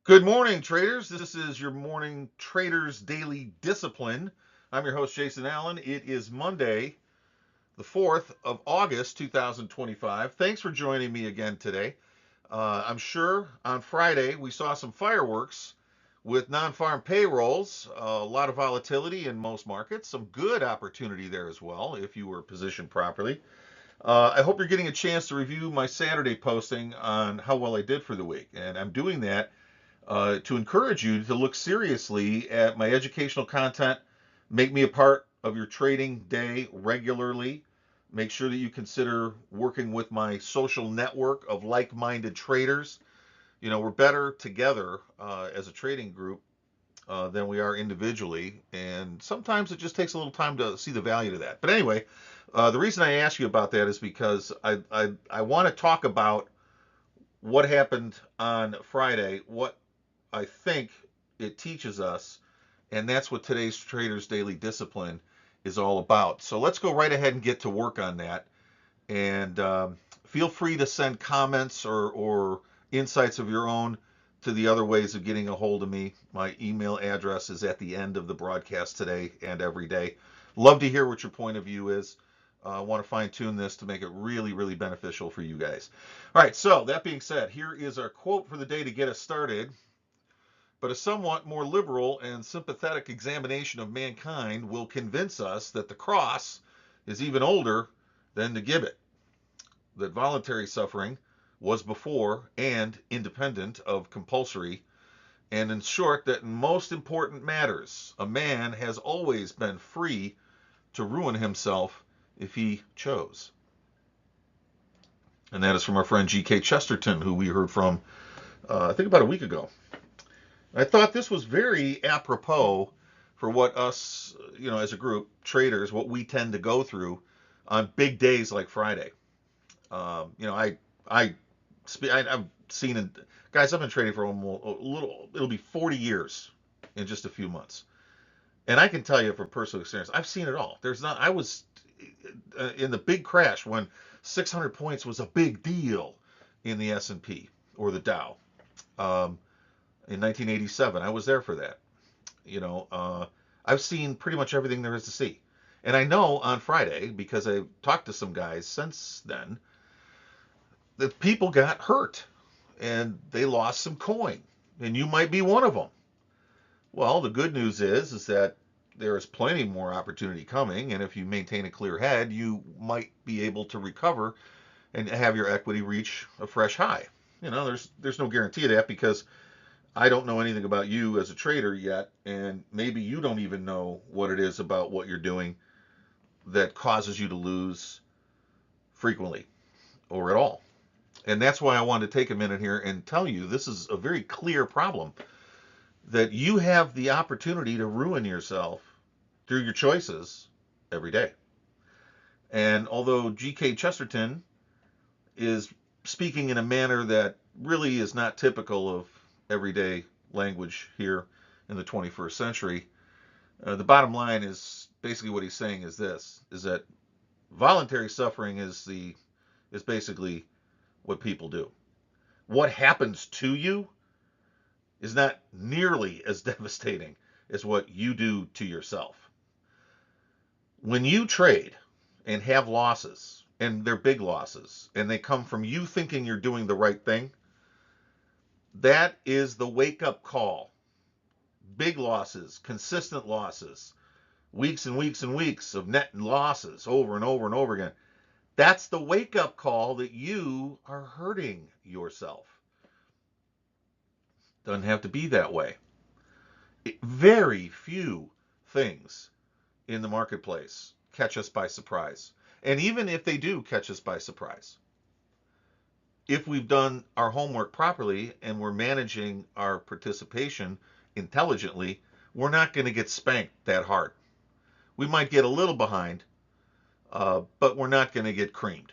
Good morning, traders. This is your morning Traders Daily Discipline. I'm your host, Jason Allen. It is Monday, the 4th of August, 2025. Thanks for joining me again today. I'm sure on Friday we saw some fireworks with non farm payrolls, a lot of volatility in most markets, some good opportunity there as well if you were positioned properly. I hope you're getting a chance to review my Saturday posting on how well I did for the week. And I'm doing that to encourage you to look seriously at my educational content. Make me a part of your trading day regularly. Make sure that you consider working with my social network of like minded traders. You know, we're better together as a trading group than we are individually. And sometimes it just takes a little time to see the value to that. But anyway, the reason I ask you about that is because I want to talk about what happened on Friday, what I think it teaches us, and that's what today's Traders Daily Discipline is all about. So let's go right ahead and get to work on that. And feel free to send comments or insights of your own to the other ways of getting a hold of me. My email address is at the end of the broadcast today and every day. Love to hear what your point of view is. I want to fine tune this to make it really, really beneficial for you guys. All right, so that being said, here is our quote for the day to get us started. But a somewhat more liberal and sympathetic examination of mankind will convince us that the cross is even older than the gibbet, that voluntary suffering was before and independent of compulsory, and in short, that in most important matters, a man has always been free to ruin himself if he chose. And that is from our friend G.K. Chesterton, who we heard from, I think, about a week ago. I thought this was very apropos for what us, as a group, traders, what we tend to go through on big days like Friday. Um, you know, I, I, I've seen it, guys. I've been trading for almost a little. It'll be 40 years in just a few months, and I can tell you from personal experience, I've seen it all. There's not. I was in the big crash when 600 points was a big deal in the S&P or the Dow. Um, in 1987. I was there for that. You know, I've seen pretty much everything there is to see. And I know on Friday, because I talked to some guys since then, that people got hurt and they lost some coin. And you might be one of them. Well, the good news is that there is plenty more opportunity coming. And if you maintain a clear head, you might be able to recover and have your equity reach a fresh high. There's no guarantee of that because I don't know anything about you as a trader yet, and maybe you don't even know what it is about what you're doing that causes you to lose frequently or at all. And that's why I wanted to take a minute here and tell you this is a very clear problem that you have the opportunity to ruin yourself through your choices every day. And although G.K. Chesterton is speaking in a manner that really is not typical of everyday language here in the 21st century, the bottom line is basically what he's saying is that voluntary suffering is basically what people do. What happens to you is not nearly as devastating as what you do to yourself. When you trade and have losses, and they're big losses, and they come from you thinking you're doing the right thing, that is the wake up call. Big losses, consistent losses, weeks and weeks and weeks of net losses over and over and over again. That's the wake up call that you are hurting yourself. Doesn't have to be that way. Very few things in the marketplace catch us by surprise. And even if they do catch us by surprise, if we've done our homework properly and we're managing our participation intelligently, we're not going to get spanked that hard. We might get a little behind, but we're not going to get creamed.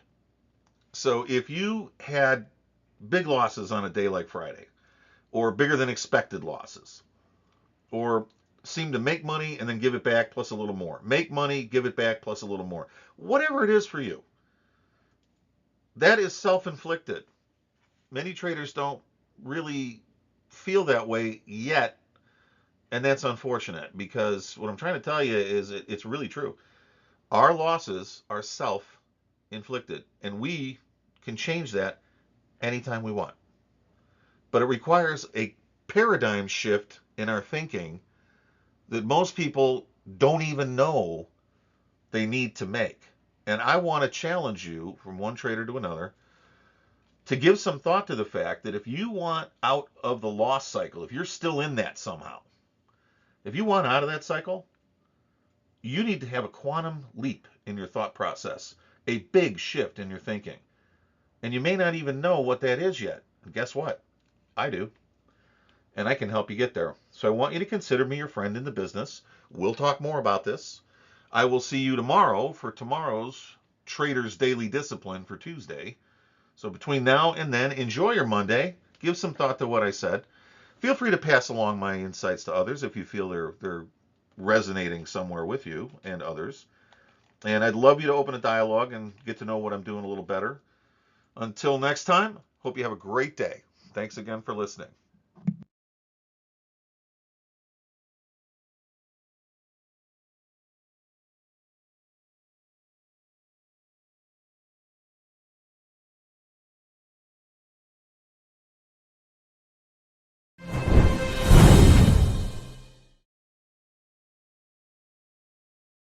So if you had big losses on a day like Friday, or bigger than expected losses, or seem to make money and then give it back plus a little more, make money, give it back plus a little more, whatever it is for you, that is self inflicted. Many traders don't really feel that way yet, and that's unfortunate because what I'm trying to tell you is it's really true. Our losses are self-inflicted, and we can change that anytime we want. But it requires a paradigm shift in our thinking that most people don't even know they need to make. And I want to challenge you from one trader to another to give some thought to the fact that if you want out of the loss cycle, if you're still in that somehow, if you want out of that cycle, you need to have a quantum leap in your thought process, a big shift in your thinking. And you may not even know what that is yet. And guess what? I do. And I can help you get there. So I want you to consider me your friend in the business. We'll talk more about this. I will see you tomorrow for tomorrow's Trader's Daily Discipline for Tuesday. So between now and then, enjoy your Monday. Give some thought to what I said. Feel free to pass along my insights to others if you feel they're resonating somewhere with you and others. And I'd love you to open a dialogue and get to know what I'm doing a little better. Until next time, hope you have a great day. Thanks again for listening.